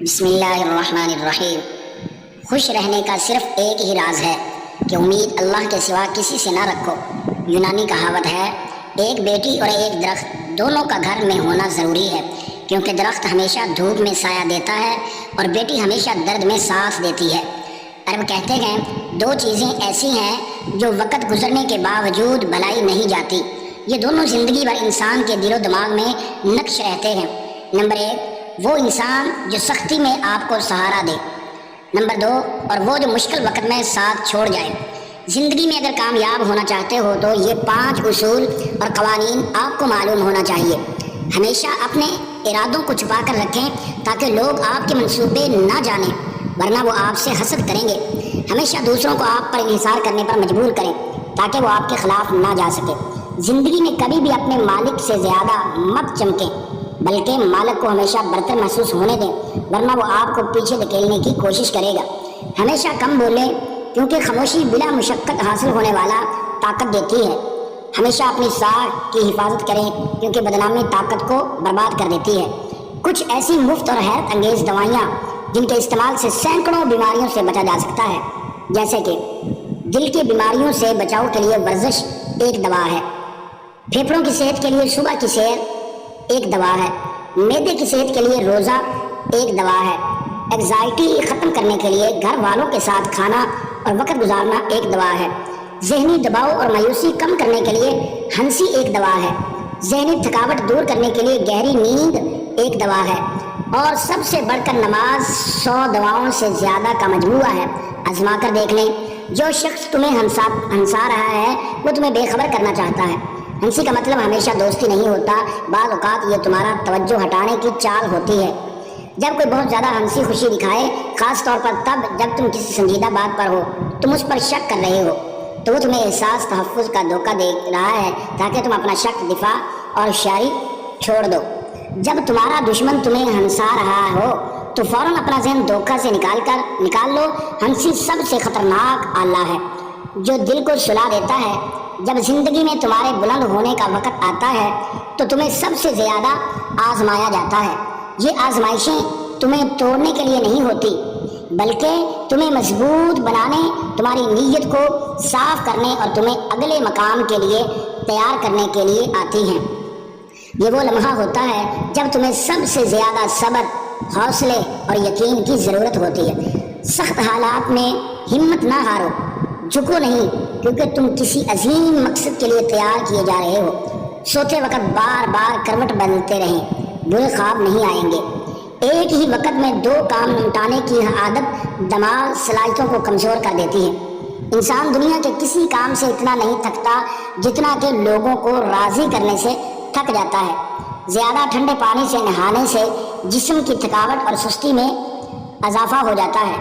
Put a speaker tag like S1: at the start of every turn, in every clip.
S1: بسم اللہ الرحمن الرحیم۔ خوش رہنے کا صرف ایک ہی راز ہے کہ امید اللہ کے سوا کسی سے نہ رکھو۔ یونانی کہاوت ہے، ایک بیٹی اور ایک درخت دونوں کا گھر میں ہونا ضروری ہے، کیونکہ درخت ہمیشہ دھوپ میں سایہ دیتا ہے اور بیٹی ہمیشہ درد میں سانس دیتی ہے۔ عرب کہتے ہیں، دو چیزیں ایسی ہیں جو وقت گزرنے کے باوجود بھلائی نہیں جاتی، یہ دونوں زندگی بھر انسان کے دل و دماغ میں نقش رہتے ہیں۔ نمبر ایک، وہ انسان جو سختی میں آپ کو سہارا دے۔ نمبر دو، اور وہ جو مشکل وقت میں ساتھ چھوڑ جائے۔ زندگی میں اگر کامیاب ہونا چاہتے ہو تو یہ 5 اصول اور قوانین آپ کو معلوم ہونا چاہیے۔ ہمیشہ اپنے ارادوں کو چھپا کر رکھیں تاکہ لوگ آپ کے منصوبے نہ جانیں، ورنہ وہ آپ سے حسد کریں گے۔ ہمیشہ دوسروں کو آپ پر انحصار کرنے پر مجبور کریں تاکہ وہ آپ کے خلاف نہ جا سکے۔ زندگی میں کبھی بھی اپنے مالک سے زیادہ مت چمکیں، بلکہ مالک کو ہمیشہ برتر محسوس ہونے دیں، ورنہ وہ آپ کو پیچھے دھکیلنے کی کوشش کرے گا۔ ہمیشہ کم بولیں، کیونکہ خاموشی بلا مشقت حاصل ہونے والا طاقت دیتی ہے۔ ہمیشہ اپنی ساکھ کی حفاظت کریں، کیونکہ بدنامی طاقت کو برباد کر دیتی ہے۔ کچھ ایسی مفت اور حیرت انگیز دوائیاں جن کے استعمال سے سینکڑوں بیماریوں سے بچا جا سکتا ہے، جیسے کہ دل کی بیماریوں سے بچاؤ کے لیے ورزش ایک دوا ہے، پھیپھڑوں کی صحت کے لیے صبح کی سیر ایک دوا ہے، معدے کی صحت کے لیے روزہ ایک دوا ہے، انگزائٹی ختم کرنے کے لیے گھر والوں کے ساتھ کھانا اور وقت گزارنا ایک دوا ہے، ذہنی دباؤ اور مایوسی کم کرنے کے لیے ہنسی ایک دوا ہے، ذہنی تھکاوٹ دور کرنے کے لیے گہری نیند ایک دوا ہے، اور سب سے بڑھ کر نماز 100 دواؤں سے زیادہ کا مجموعہ ہے۔ آزما کر دیکھ لیں۔ جو شخص تمہیں ہنسا رہا ہے وہ تمہیں بے خبر کرنا چاہتا ہے۔ ہنسی کا مطلب ہمیشہ دوستی نہیں ہوتا، بعض اوقات یہ تمہارا توجہ ہٹانے کی چال ہوتی ہے۔ جب کوئی بہت زیادہ ہنسی خوشی دکھائے، خاص طور پر تب جب تم کسی سنجیدہ بات پر ہو، تم اس پر شک کر رہے ہو، تو وہ تمہیں احساس تحفظ کا دھوکہ دے رہا ہے تاکہ تم اپنا شک، دفاع اور ہوشیاری چھوڑ دو۔ جب تمہارا دشمن تمہیں ہنسا رہا ہو تو فوراً اپنا ذہن دھوکہ سے نکال لو۔ ہنسی سب سے خطرناک آلہ ہے جو دل کو سلا دیتا ہے۔ جب زندگی میں تمہارے بلند ہونے کا وقت آتا ہے تو تمہیں سب سے زیادہ آزمایا جاتا ہے۔ یہ آزمائشیں تمہیں توڑنے کے لیے نہیں ہوتی، بلکہ تمہیں مضبوط بنانے، تمہاری نیت کو صاف کرنے اور تمہیں اگلے مقام کے لیے تیار کرنے کے لیے آتی ہیں۔ یہ وہ لمحہ ہوتا ہے جب تمہیں سب سے زیادہ صبر، حوصلے اور یقین کی ضرورت ہوتی ہے۔ سخت حالات میں ہمت نہ ہارو، جھکو نہیں، کیونکہ تم کسی عظیم مقصد کے لیے تیار کیے جا رہے ہو۔ سوتے وقت بار بار کروٹ بدلتے رہیں، برے خواب نہیں آئیں گے۔ ایک ہی وقت میں 2 کام نمٹانے کی عادت دماغ صلاحیتوں کو کمزور کر دیتی ہے۔ انسان دنیا کے کسی کام سے اتنا نہیں تھکتا جتنا کہ لوگوں کو راضی کرنے سے تھک جاتا ہے۔ زیادہ ٹھنڈے پانی سے نہانے سے جسم کی تھکاوٹ اور سستی میں اضافہ ہو جاتا ہے۔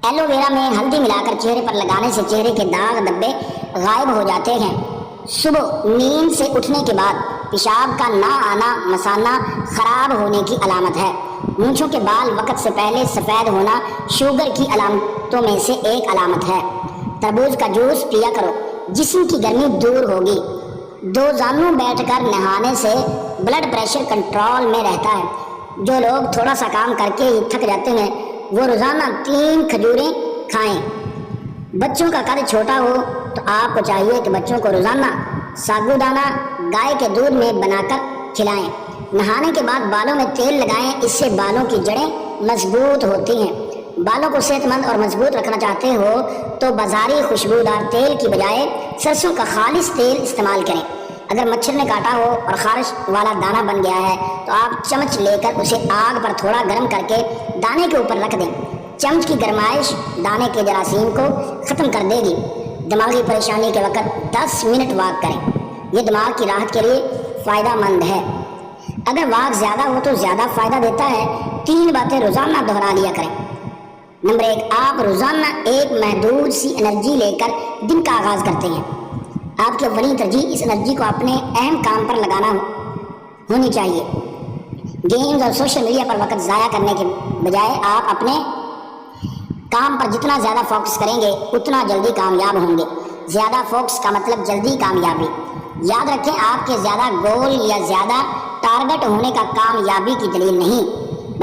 S1: ایلو ویرا میں ہلدی ملا کر چہرے پر لگانے سے چہرے کے داغ دھبے غائب ہو جاتے ہیں۔ صبح نیند سے اٹھنے کے بعد پیشاب کا نہ آنا مثانہ خراب ہونے کی علامت ہے۔ مونچھوں کے بال وقت سے پہلے سفید ہونا شوگر کی علامتوں میں سے ایک علامت ہے۔ تربوز کا جوس پیا کرو، جسم کی گرمی دور ہوگی۔ 2 زانوں بیٹھ کر نہانے سے بلڈ پریشر کنٹرول میں رہتا ہے۔ جو لوگ تھوڑا سا کام کر کے ہی تھک جاتے ہیں وہ روزانہ 3 کھجوریں کھائیں۔ بچوں کا قد چھوٹا ہو تو آپ کو چاہیے کہ بچوں کو روزانہ ساگو دانہ گائے کے دودھ میں بنا کر کھلائیں۔ نہانے کے بعد بالوں میں تیل لگائیں، اس سے بالوں کی جڑیں مضبوط ہوتی ہیں۔ بالوں کو صحت مند اور مضبوط رکھنا چاہتے ہو تو بازاری خوشبودار تیل کی بجائے سرسوں کا خالص تیل استعمال کریں۔ اگر مچھر نے کاٹا ہو اور خارش والا دانہ بن گیا ہے تو آپ چمچ لے کر اسے آگ پر تھوڑا گرم کر کے دانے کے اوپر رکھ دیں۔ چمچ کی گرمائش دانے کے جراثیم کو ختم کر دے گی۔ دماغی پریشانی کے وقت 10 منٹ واک کریں، یہ دماغ کی راحت کے لیے فائدہ مند ہے۔ اگر واک زیادہ ہو تو زیادہ فائدہ دیتا ہے۔ 3 باتیں روزانہ دہرا لیا کریں۔ نمبر 1، آپ روزانہ ایک محدود سی انرجی لے کر دن کا آغاز کرتے ہیں۔ آپ کی اولین ترجیح اس انرجی کو اپنے اہم کام پر لگانا ہونی چاہیے۔ گیمز اور سوشل میڈیا پر وقت ضائع کرنے کے بجائے آپ اپنے کام پر جتنا زیادہ فوکس کریں گے اتنا جلدی کامیاب ہوں گے۔ زیادہ فوکس کا مطلب جلدی کامیابی۔ یاد رکھیں، آپ کے زیادہ گول یا زیادہ ٹارگٹ ہونے کا کامیابی کی دلیل نہیں،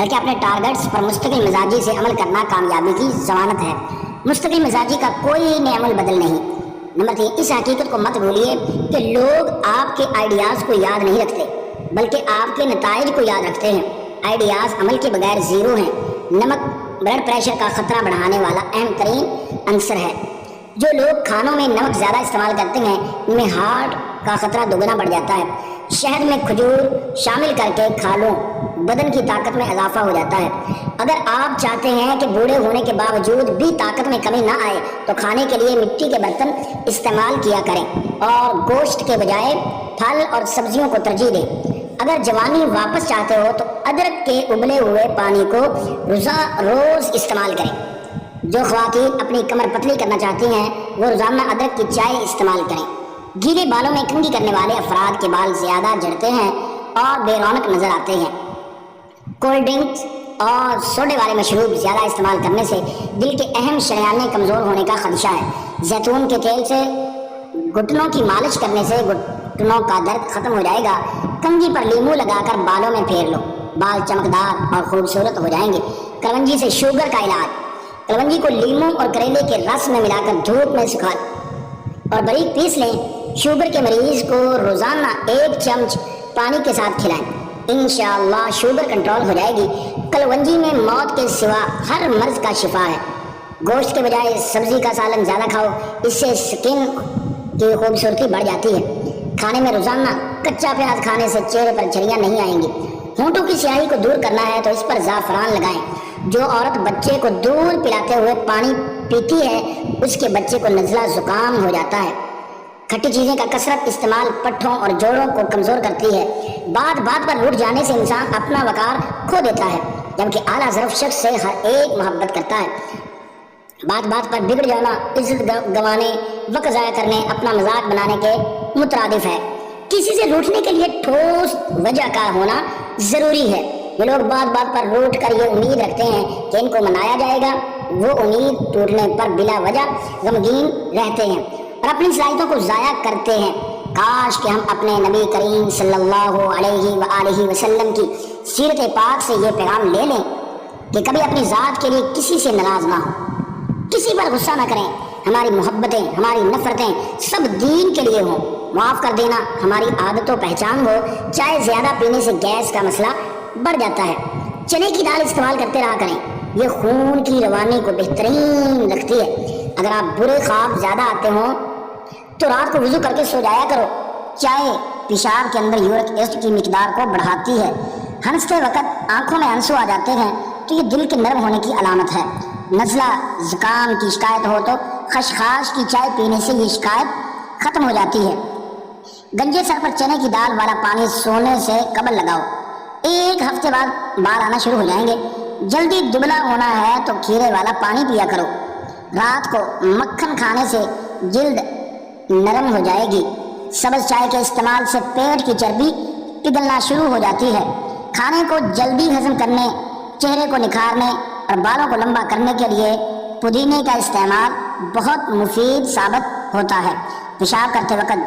S1: بلکہ اپنے ٹارگٹس پر مستقل مزاجی سے عمل کرنا کامیابی کی ضمانت ہے۔ مستقل مزاجی کا کوئی نعم البدل نہیں۔ نمبر 3، اس حقیقت کو مت بھولیے کہ لوگ آپ کے آئیڈیاز کو یاد نہیں رکھتے بلکہ آپ کے نتائج کو یاد رکھتے ہیں۔ آئیڈیاز عمل کے بغیر زیرو ہیں۔ نمک بلڈ پریشر کا خطرہ بڑھانے والا اہم ترین عنصر ہے۔ جو لوگ کھانوں میں نمک زیادہ استعمال کرتے ہیں ان میں ہارٹ کا خطرہ دوگنا بڑھ جاتا ہے۔ شہد میں کھجور شامل کر کے کھا لو، بدن کی طاقت میں اضافہ ہو جاتا ہے۔ اگر آپ چاہتے ہیں کہ بوڑھے ہونے کے باوجود بھی طاقت میں کمی نہ آئے تو کھانے کے لیے مٹی کے برتن استعمال کیا کریں اور گوشت کے بجائے پھل اور سبزیوں کو ترجیح دیں۔ اگر جوانی واپس چاہتے ہو تو ادرک کے ابلے ہوئے پانی کو روز استعمال کریں۔ جو خواتین اپنی کمر پتلی کرنا چاہتی ہیں وہ روزانہ ادرک کی چائے استعمال کریں۔ گیلے بالوں میں کنگھی کرنے والے افراد کے بال زیادہ جھڑتے ہیں اور بے رونق نظر آتے ہیں۔ کولڈ ڈرنکس اور سوڈے والے مشروب زیادہ استعمال کرنے سے دل کے اہم شریانے کمزور ہونے کا خدشہ ہے۔ زیتون کے تیل سے گھٹنوں کی مالش کرنے سے گھٹنوں کا درد ختم ہو جائے گا۔ کنگھی پر لیمو لگا کر بالوں میں پھیر لو، بال چمکدار اور خوبصورت ہو جائیں گے۔ کلونجی سے شوگر کا علاج۔ کلونجی کو لیمو اور کریلے کے رس میں ملا کر دھوپ میں سکھا اور باریک پیس لیں۔ شوگر کے مریض کو روزانہ 1 چمچ پانی کے ساتھ کھلائیں، انشاءاللہ شوگر کنٹرول ہو جائے گی۔ کلونجی میں موت کے سوا ہر مرض کا شفا ہے۔ گوشت کے بجائے سبزی کا سالن زیادہ کھاؤ، اس سے سکن کی خوبصورتی بڑھ جاتی ہے۔ کھانے میں روزانہ کچا پیاز کھانے سے چہرے پر جھریاں نہیں آئیں گی۔ ہونٹوں کی سیاہی کو دور کرنا ہے تو اس پر زعفران لگائیں۔ جو عورت بچے کو دودھ پلاتے ہوئے پانی پیتی ہے اس کے بچے کو نزلہ زکام ہو جاتا ہے۔ کھٹی چیزیں کا کثرت استعمال پٹھوں اور جوڑوں کو کمزور کرتی ہے۔ بات بات پر روٹھ جانے سے انسان اپنا وقار کھو دیتا ہے، جبکہ اعلیٰ ظرف شخص سے ہر ایک محبت کرتا ہے۔ بات بات پر بگڑ جانا عزت گنوانے، وقت ضائع کرنے، اپنا مذاق بنانے کے مترادف ہے۔ کسی سے روٹھنے کے لیے ٹھوس وجہ کا ہونا ضروری ہے۔ جو لوگ بات بات پر روٹ کر یہ امید رکھتے ہیں کہ ان کو منایا جائے گا وہ امید ٹوٹنے پر بلا وجہ غمگین رہتے ہیں اور اپنی صلاحیتوں کو ضائع کرتے ہیں۔ کاش کہ ہم اپنے نبی کریم صلی اللہ علیہ وآلہ وسلم کی سیرت پاک سے یہ پیغام لے لیں کہ کبھی اپنی ذات کے لیے کسی سے ناراض نہ ہو، کسی پر غصہ نہ کریں۔ ہماری محبتیں، ہماری نفرتیں سب دین کے لیے ہوں۔ معاف کر دینا ہماری عادت و پہچان ہو۔ چائے زیادہ پینے سے گیس کا مسئلہ بڑھ جاتا ہے۔ چنے کی دال استعمال کرتے رہا کریں، یہ خون کی روانی کو بہترین رکھتی ہے۔ اگر آپ برے خواب زیادہ آتے ہوں تو رات کو وضو کر کے سو جایا کرو۔ چائے پیشاب کے اندر یورک ایسڈ کی مقدار کو بڑھاتی ہے۔ ہنستے وقت آنکھوں میں آنسو آ جاتے ہیں تو یہ دل کے نرم ہونے کی علامت ہے۔ نزلہ زکام کی شکایت ہو تو خشخاش کی چائے پینے سے یہ شکایت ختم ہو جاتی ہے۔ گنجے سر پر چنے کی دال والا پانی سونے سے قبل لگاؤ، 1 ہفتے بعد بال آنا شروع ہو جائیں گے۔ جلدی دبلا ہونا ہے تو کھیرے والا پانی پیا کرو۔ رات کو مکھن کھانے سے جلد نرم ہو جائے گی۔ سبز چائے کے استعمال سے پیٹ کی چربی پگھلنا شروع ہو جاتی ہے۔ کھانے کو جلدی ہضم کرنے، چہرے کو نکھارنے اور بالوں کو لمبا کرنے کے لیے پودینے کا استعمال بہت مفید ثابت ہوتا ہے۔ پیشاب کرتے وقت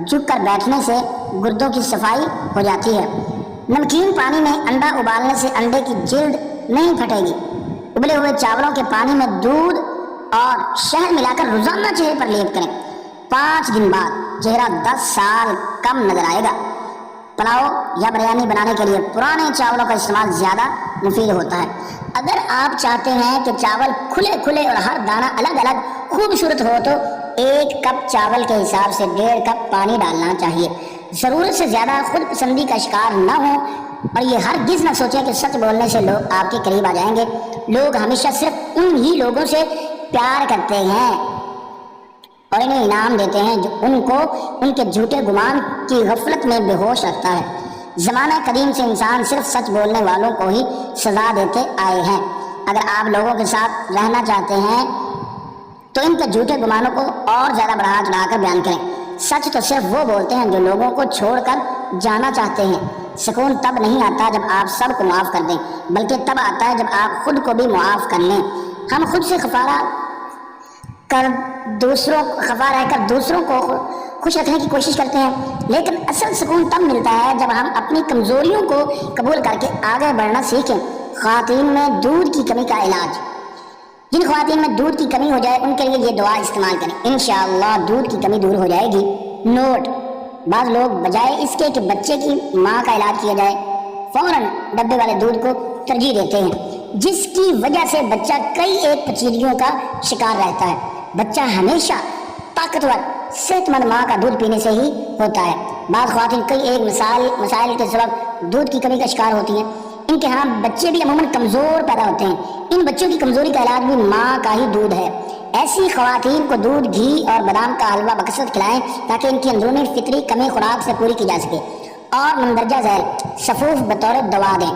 S1: جھک کر بیٹھنے سے گردوں کی صفائی ہو جاتی ہے۔ نمکین پانی میں انڈا ابالنے سے انڈے کی جلد نہیں پھٹے گی۔ ابلے ہوئے چاولوں کے پانی میں دودھ اور شہد ملا کر روزانہ چہرے پر لیپ کریں۔ 5 دن بعد چہرہ 10 سال کم نظر آئے گا۔ پلاؤ یا بریانی بنانے کے لیے پرانے چاولوں کا استعمال زیادہ مفید ہوتا ہے۔ اگر آپ چاہتے ہیں کہ چاول کھلے کھلے اور ہر دانہ الگ الگ خوبصورت ہو تو 1 کپ چاول کے حساب سے 1.5 کپ پانی ڈالنا چاہیے۔ ضرورت سے زیادہ خود پسندی کا شکار نہ ہو اور یہ ہرگز نہ سوچیں کہ سچ بولنے سے لوگ آپ کے قریب آ جائیں گے۔ لوگ ہمیشہ صرف ان ہی لوگوں سے پیار کرتے ہیں اور انہیں انعام دیتے ہیں جو ان کو ان کے جھوٹے گمان کی غفلت میں بے ہوش رکھتا ہے۔ زمانہ قدیم سے انسان صرف سچ بولنے والوں کو ہی سزا دیتے آئے ہیں۔ اگر آپ لوگوں کے ساتھ رہنا چاہتے ہیں تو ان کے جھوٹے گمانوں کو اور زیادہ بڑھا چڑھا کر بیان کریں۔ سچ تو صرف وہ بولتے ہیں جو لوگوں کو چھوڑ کر جانا چاہتے ہیں۔ سکون تب نہیں آتا جب آپ سب کو معاف کر دیں، بلکہ تب آتا ہے جب آپ خود کو بھی معاف کر لیں۔ ہم خود سے خفا رہ کر دوسروں کو خوش رکھنے کی کوشش کرتے ہیں، لیکن اصل سکون تب ملتا ہے جب ہم اپنی کمزوریوں کو قبول کر کے آگے بڑھنا سیکھیں۔ خواتین میں دودھ کی کمی کا علاج۔ جن خواتین میں دودھ کی کمی ہو جائے ان کے لیے یہ دعا استعمال کریں، انشاءاللہ دودھ کی کمی دور ہو جائے گی۔ نوٹ: بعض لوگ بجائے اس کے کہ بچے کی ماں کا علاج کیا جائے فوراً ڈبے والے دودھ کو ترجیح دیتے ہیں، جس کی وجہ سے بچہ کئی ایک پیچیدگیوں کا شکار رہتا ہے۔ بچہ ہمیشہ طاقتور صحت مند ماں کا دودھ پینے سے ہی ہوتا ہے۔ بعض خواتین کئی ایک مسائل کے سبب دودھ کی کمی کا شکار ہوتی ہیں۔ ان کے ہاں بچے بھی عموماً کمزور پیدا ہوتے ہیں۔ ان بچوں کی کمزوری کا علاج بھی ماں کا ہی دودھ ہے۔ ایسی خواتین کو دودھ، گھی اور بادام کا حلوہ بکثرت کھلائیں تاکہ ان کی اندرونی فطری کمی خوراک سے پوری کی جا سکے۔ اور مندرجہ ذیل سفوف بطور دوا دیں۔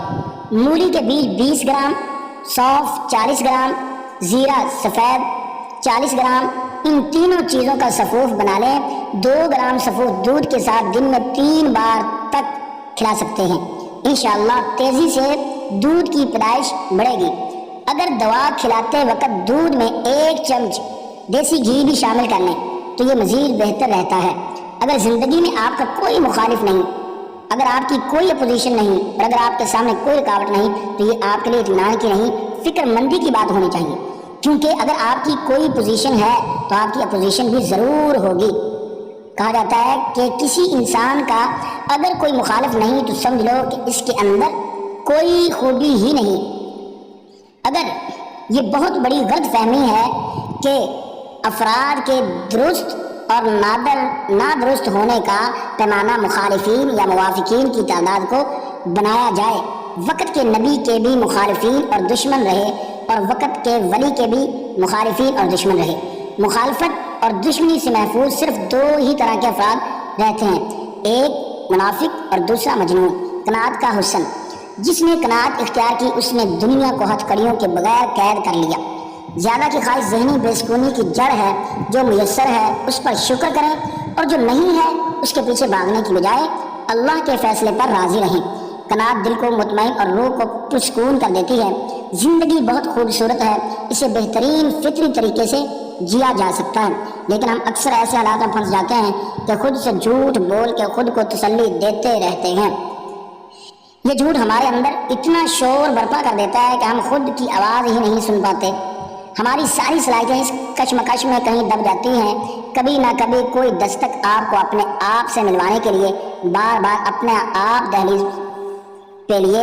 S1: مولی کے بیج 20 گرام، سونف 40 گرام، زیرہ سفید 40 گرام، ان تینوں چیزوں کا سفوف بنا لیں۔ 2 گرام سفوف دودھ کے ساتھ دن میں 3 بار تک کھلا سکتے ہیں۔ انشاءاللہ تیزی سے دودھ کی پیدائش بڑھے گی۔ اگر دوا کھلاتے وقت دودھ میں 1 چمچ دیسی گھی بھی شامل کر لیں تو یہ مزید بہتر رہتا ہے۔ اگر زندگی میں آپ کا کوئی مخالف نہیں، اگر آپ کی کوئی اپوزیشن نہیں اور اگر آپ کے سامنے کوئی رکاوٹ نہیں تو یہ آپ کے لیے اطمینان کی نہیں، فکر مندی کی بات ہونی چاہیے، کیونکہ اگر آپ کی کوئی پوزیشن ہے تو آپ کی اپوزیشن بھی ضرور ہوگی۔ کہا جاتا ہے کہ کسی انسان کا اگر کوئی مخالف نہیں تو سمجھ لو کہ اس کے اندر کوئی خوبی ہی نہیں۔ اگر یہ بہت بڑی غلط فہمی ہے کہ افراد کے درست اور نادرست ہونے کا پیمانہ مخالفین یا موافقین کی تعداد کو بنایا جائے۔ وقت کے نبی کے بھی مخالفین اور دشمن رہے اور وقت کے ولی کے بھی مخالفین اور دشمن رہے۔ مخالفت اور دشمنی سے محفوظ صرف 2 ہی طرح کے افراد رہتے ہیں، ایک منافق اور دوسرا مجنون۔ قناعت کا حسن: جس نے قناعت اختیار کی اس نے دنیا کو ہتھ کڑیوں کے بغیر قید کر لیا۔ زیادہ کی خواہش ذہنی بے سکونی کی جڑ ہے۔ جو میسر ہے اس پر شکر کریں اور جو نہیں ہے اس کے پیچھے بھاگنے کی بجائے اللہ کے فیصلے پر راضی رہیں۔ قناعت دل کو مطمئن اور روح کو پرسکون کر دیتی ہے۔ زندگی بہت خوبصورت ہے، اسے بہترین فطری طریقے سے جیا جا سکتا ہے، لیکن ہم اکثر ایسے حالات میں پھنس جاتے ہیں کہ خود سے جھوٹ بول کے خود کو تسلی دیتے رہتے ہیں۔ یہ جھوٹ ہمارے اندر اتنا شور برپا کر دیتا ہے کہ ہم خود کی آواز ہی نہیں سن پاتے۔ ہماری ساری صلاحیتیں اس کشمکش میں کہیں دب جاتی ہیں۔ کبھی نہ کبھی کوئی دستک آپ کو اپنے آپ سے ملوانے کے لیے بار بار اپنے آپ دہلیز پہ لیے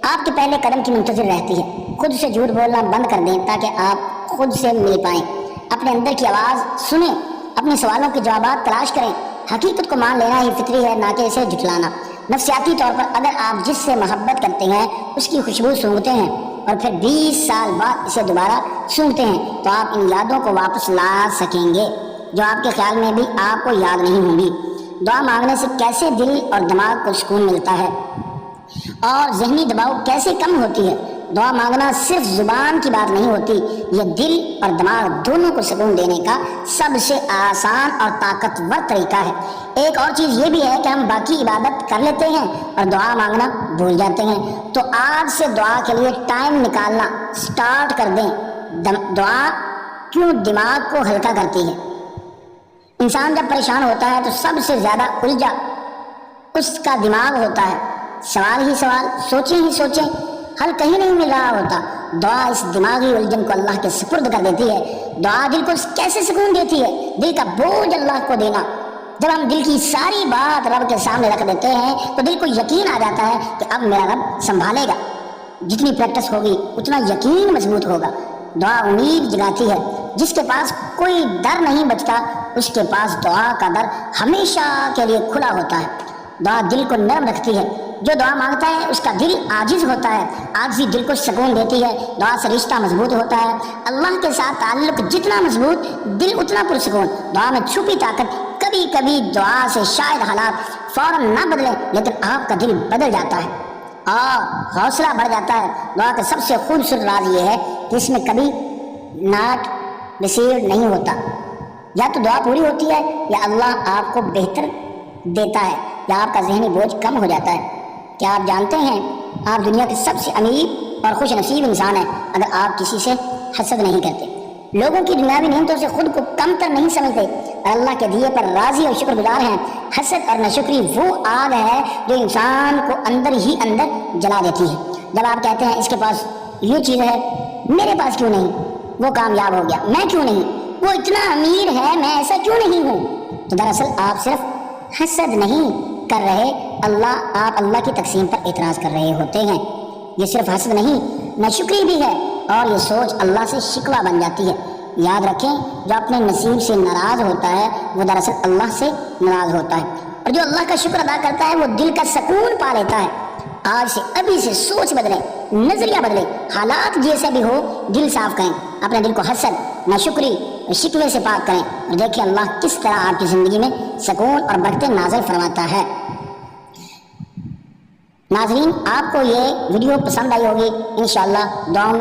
S1: آپ کے پہلے قدم کی منتظر رہتی ہے۔ خود سے جھوٹ بولنا بند کر دیں تاکہ آپ خود سے مل پائیں، اپنے اندر کی آواز سنیں، اپنے سوالوں کے جوابات تلاش کریں۔ حقیقت کو مان لینا ہی فطری ہے، نہ کہ اسے جھٹلانا۔ نفسیاتی طور پر اگر آپ جس سے محبت کرتے ہیں اس کی خوشبو سونگھتے ہیں اور پھر 20 سال بعد اسے دوبارہ سونگھتے ہیں تو آپ ان یادوں کو واپس لا سکیں گے جو آپ کے خیال میں بھی آپ کو یاد نہیں ہوں گی۔ دعا مانگنے سے کیسے دل اور دماغ کو سکون ملتا ہے اور ذہنی دباؤ کیسے کم ہوتی ہے۔ دعا مانگنا صرف زبان کی بات نہیں ہوتی، یہ دل اور دماغ دونوں کو سکون دینے کا سب سے آسان اور طاقتور طریقہ ہے۔ ایک اور چیز یہ بھی ہے کہ ہم باقی عبادت کر لیتے ہیں اور دعا مانگنا بھول جاتے ہیں، تو آج سے دعا کے لیے ٹائم نکالنا سٹارٹ کر دیں۔ دعا کیوں دماغ کو ہلکا کرتی ہے؟ انسان جب پریشان ہوتا ہے تو سب سے زیادہ الجھا اس کا دماغ ہوتا ہے۔ سوال ہی سوال، سوچیں ہی سوچیں، حل کہیں نہیں مل رہا ہوتا۔ دعا اس دماغی الجھن کو اللہ کے سپرد کر دیتی ہے۔ دعا دل کو کیسے سکون دیتی ہے؟ دل کا بوجھ اللہ کو دینا۔ جب ہم دل کی ساری بات رب کے سامنے رکھ دیتے ہیں تو دل کو یقین آ جاتا ہے کہ اب میرا رب سنبھالے گا۔ جتنی پریکٹس ہوگی اتنا یقین مضبوط ہوگا۔ دعا امید جگاتی ہے۔ جس کے پاس کوئی در نہیں بچتا اس کے پاس دعا کا در ہمیشہ کے لیے کھلا ہوتا ہے۔ دعا دل کو نرم رکھتی ہے۔ جو دعا مانگتا ہے اس کا دل عاجز ہوتا ہے، عاجزی دل کو سکون دیتی ہے۔ دعا سے رشتہ مضبوط ہوتا ہے۔ اللہ کے ساتھ تعلق جتنا مضبوط دل اتنا پرسکون۔ دعا میں چھپی طاقت۔ کبھی کبھی دعا سے شاید حالات فوراً نہ بدلیں لیکن آپ کا دل بدل جاتا ہے اور حوصلہ بڑھ جاتا ہے۔ دعا کا سب سے خوبصورت راز یہ ہے کہ اس میں کبھی ناٹ ریسیوڈ نہیں ہوتا۔ یا تو دعا پوری ہوتی ہے یا اللہ آپ کو بہتر دیتا ہے یا آپ کا ذہنی بوجھ کم ہو جاتا ہے۔ کیا آپ جانتے ہیں آپ دنیا کے سب سے امیر اور خوش نصیب انسان ہیں اگر آپ کسی سے حسد نہیں کرتے، لوگوں کی دنیاوی نعمتوں سے خود کو کم تر نہیں سمجھتے اور اللہ کے دیے پر راضی اور شکر گزار ہیں۔ حسد اور ناشکری وہ آگ ہے جو انسان کو اندر ہی اندر جلا دیتی ہے۔ جب آپ کہتے ہیں اس کے پاس یہ چیز ہے میرے پاس کیوں نہیں، وہ کامیاب ہو گیا میں کیوں نہیں، وہ اتنا امیر ہے میں ایسا کیوں نہیں ہوں، تو دراصل آپ صرف حسد نہیں کر رہے، آپ اللہ کی تقسیم پر اعتراض کر رہے ہوتے ہیں۔ یہ صرف حسد نہیں، ناشکری بھی ہے، اور یہ سوچ اللہ سے شکوہ بن جاتی ہے۔ یاد رکھیں، جو اپنے نصیب سے ناراض ہوتا ہے وہ دراصل اللہ سے ناراض ہوتا ہے، اور جو اللہ کا شکر ادا کرتا ہے وہ دل کا سکون پا لیتا ہے۔ آج سے ابھی سے سوچ بدلیں، نظریہ بدلیں، حالات جیسے بھی ہو دل صاف کریں، اپنے دل کو حسد، ناشکری اور شکوے سے پاک کریں، اور دیکھیں اللہ کس طرح آپ کی زندگی میں سکون اور برکتیں نازل فرماتا ہے۔ ناظرین، آپ کو یہ ویڈیو پسند آئی ہوگی، انشاءاللہ دعاؤں